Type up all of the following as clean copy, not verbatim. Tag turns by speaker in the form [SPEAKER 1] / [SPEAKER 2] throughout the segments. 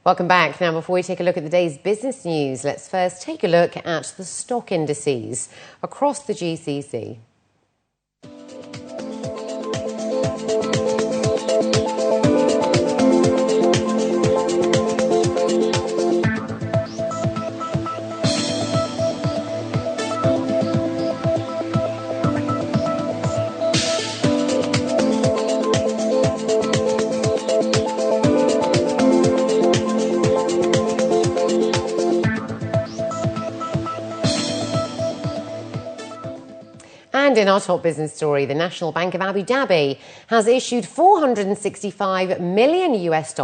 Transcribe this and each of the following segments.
[SPEAKER 1] Welcome back. Now, before we take a look at the day's business news, let's first take a look at the stock indices across the GCC. And in our top business story, the National Bank of Abu Dhabi has issued $465 million US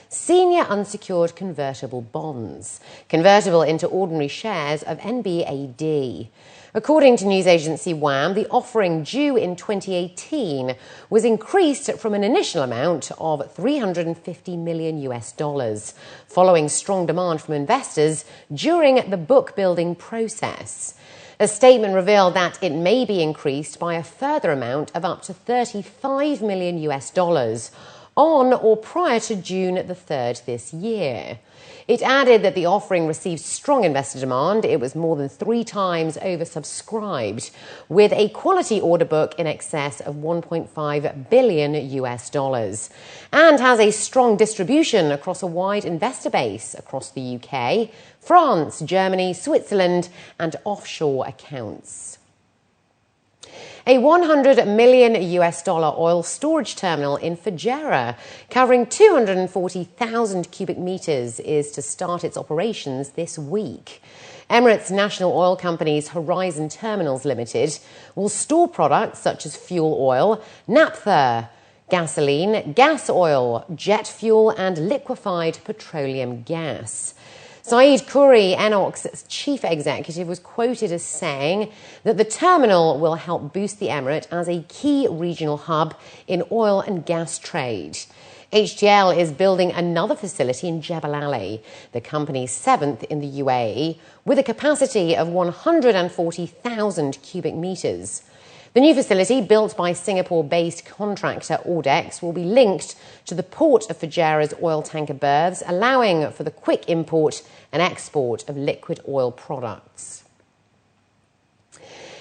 [SPEAKER 1] senior unsecured convertible bonds, convertible into ordinary shares of NBAD. According to news agency WAM, the offering due in 2018 was increased from an initial amount of $350 million US, following strong demand from investors during the book building process. A statement revealed that it may be increased by a further amount of up to $35 million US on or prior to June the 3rd this year. It added that the offering received strong investor demand. It was more than 3 times oversubscribed, with a quality order book in excess of $1.5 billion US, and has a strong distribution across a wide investor base across the UK, France, Germany, Switzerland, and offshore accounts. A $100 million US oil storage terminal in Fujairah, covering 240,000 cubic meters, is to start its operations this week. Emirates National Oil Company's Horizon Terminals Limited will store products such as fuel oil, naphtha, gasoline, gas oil, jet fuel, and liquefied petroleum gas. Saeed Khoury, ENOC's chief executive, was quoted as saying that the terminal will help boost the emirate as a key regional hub in oil and gas trade. HTL is building another facility in Jebel Ali, the company's 7th in the UAE, with a capacity of 140,000 cubic meters. The new facility, built by Singapore-based contractor Audex, will be linked to the port of Fujairah's oil tanker berths, allowing for the quick import and export of liquid oil products.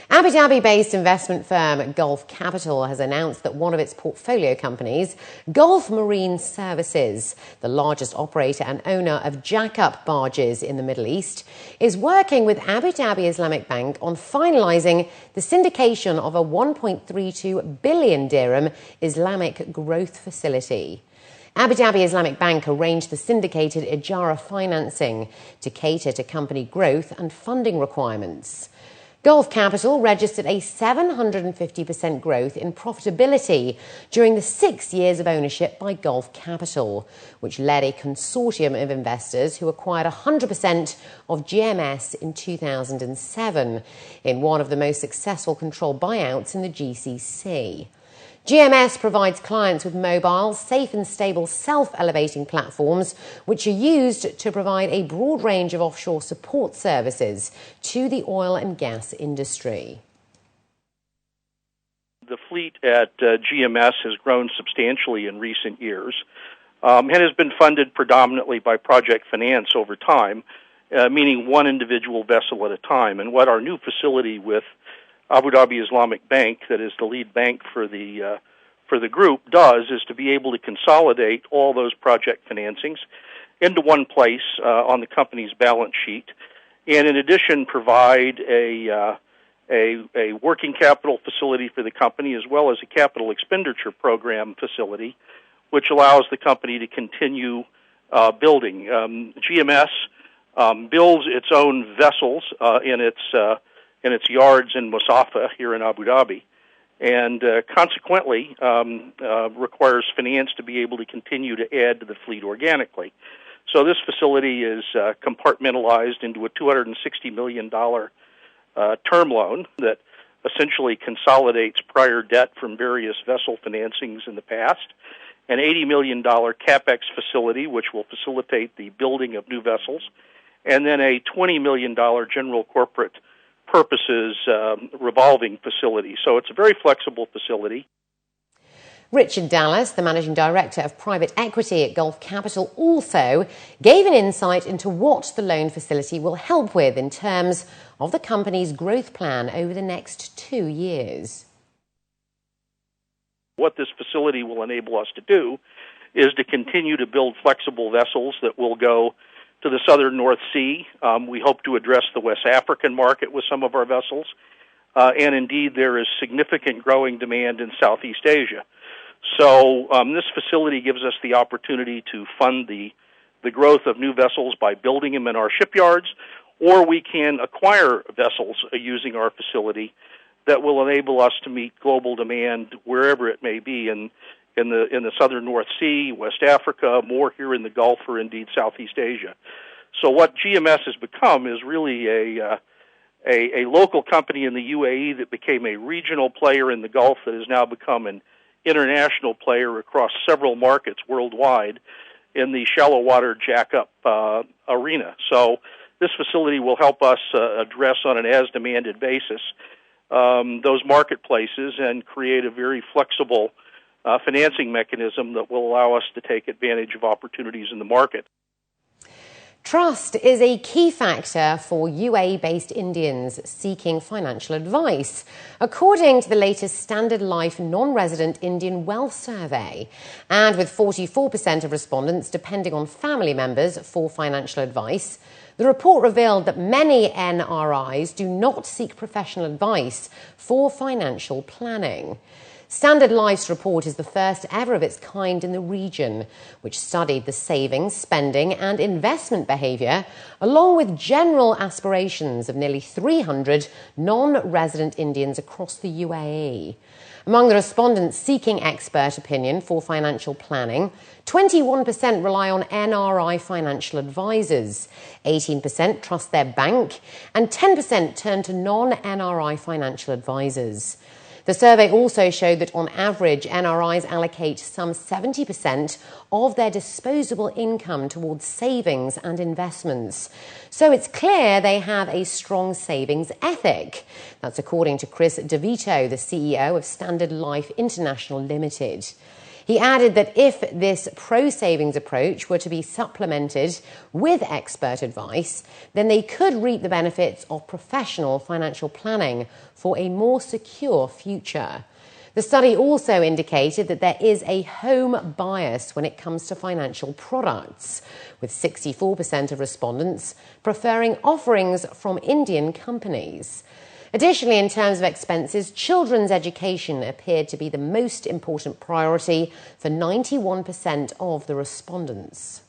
[SPEAKER 1] Abu Dhabi-based investment firm Gulf Capital has announced that one of its portfolio companies, Gulf Marine Services, the largest operator and owner of jack-up barges in the Middle East, is working with Abu Dhabi Islamic Bank on finalising the syndication of a 1.32 billion dirham Islamic growth facility. Abu Dhabi Islamic Bank arranged the syndicated Ijara financing to cater to company growth and funding requirements. Gulf Capital registered a 750% growth in profitability during the 6 years of ownership by Gulf Capital, which led a consortium of investors who acquired 100% of GMS in 2007, in one of the most successful controlled buyouts in the GCC. GMS provides clients with mobile, safe and stable self-elevating platforms which are used to provide a broad range of offshore support services to the oil and gas industry.
[SPEAKER 2] The fleet at GMS has grown substantially in recent years and has been funded predominantly by project finance over time, meaning one individual vessel at a time. And what our new facility with Abu Dhabi Islamic Bank, that is the lead bank for the group, does is to be able to consolidate all those project financings into one place on the company's balance sheet, and in addition provide a working capital facility for the company as well as a capital expenditure program facility, which allows the company to continue building. GMS builds its own vessels in its yards in Musafa here in Abu Dhabi, and consequently requires finance to be able to continue to add to the fleet organically. So this facility is compartmentalized into a $260 million term loan that essentially consolidates prior debt from various vessel financings in the past, an $80 million CapEx facility which will facilitate the building of new vessels, and then a $20 million general corporate purposes revolving facility. So it's a very flexible facility.
[SPEAKER 1] Richard Dallas, the Managing Director of Private Equity at Gulf Capital, also gave an insight into what the loan facility will help with in terms of the company's growth plan over the next 2 years.
[SPEAKER 2] What this facility will enable us to do is to continue to build flexible vessels that will go to the southern North Sea. We hope to address the West African market with some of our vessels. And indeed, there is significant growing demand in Southeast Asia. So this facility gives us the opportunity to fund the growth of new vessels by building them in our shipyards, or we can acquire vessels using our facility that will enable us to meet global demand wherever it may be in the southern North Sea, West Africa, more here in the Gulf, or indeed Southeast Asia. So what GMS has become is really a local company in the UAE that became a regional player in the Gulf that has now become an international player across several markets worldwide in the shallow water jack-up arena. So this facility will help us address on an as-demanded basis those marketplaces and create a very flexible financing mechanism that will allow us to take advantage of opportunities in the market.
[SPEAKER 1] Trust is a key factor for UAE-based Indians seeking financial advice, according to the latest Standard Life non-resident Indian wealth survey. And with 44% of respondents depending on family members for financial advice, the report revealed that many NRIs do not seek professional advice for financial planning. Standard Life's report is the first ever of its kind in the region, which studied the savings, spending and investment behaviour, along with general aspirations of nearly 300 non-resident Indians across the UAE. Among the respondents seeking expert opinion for financial planning, 21% rely on NRI financial advisors, 18% trust their bank, and 10% turn to non-NRI financial advisors. The survey also showed that on average, NRIs allocate some 70% of their disposable income towards savings and investments. So it's clear they have a strong savings ethic. That's according to Chris DeVito, the CEO of Standard Life International Limited. He added that if this pro-savings approach were to be supplemented with expert advice, then they could reap the benefits of professional financial planning for a more secure future. The study also indicated that there is a home bias when it comes to financial products, with 64% of respondents preferring offerings from Indian companies. Additionally, in terms of expenses, children's education appeared to be the most important priority for 91% of the respondents.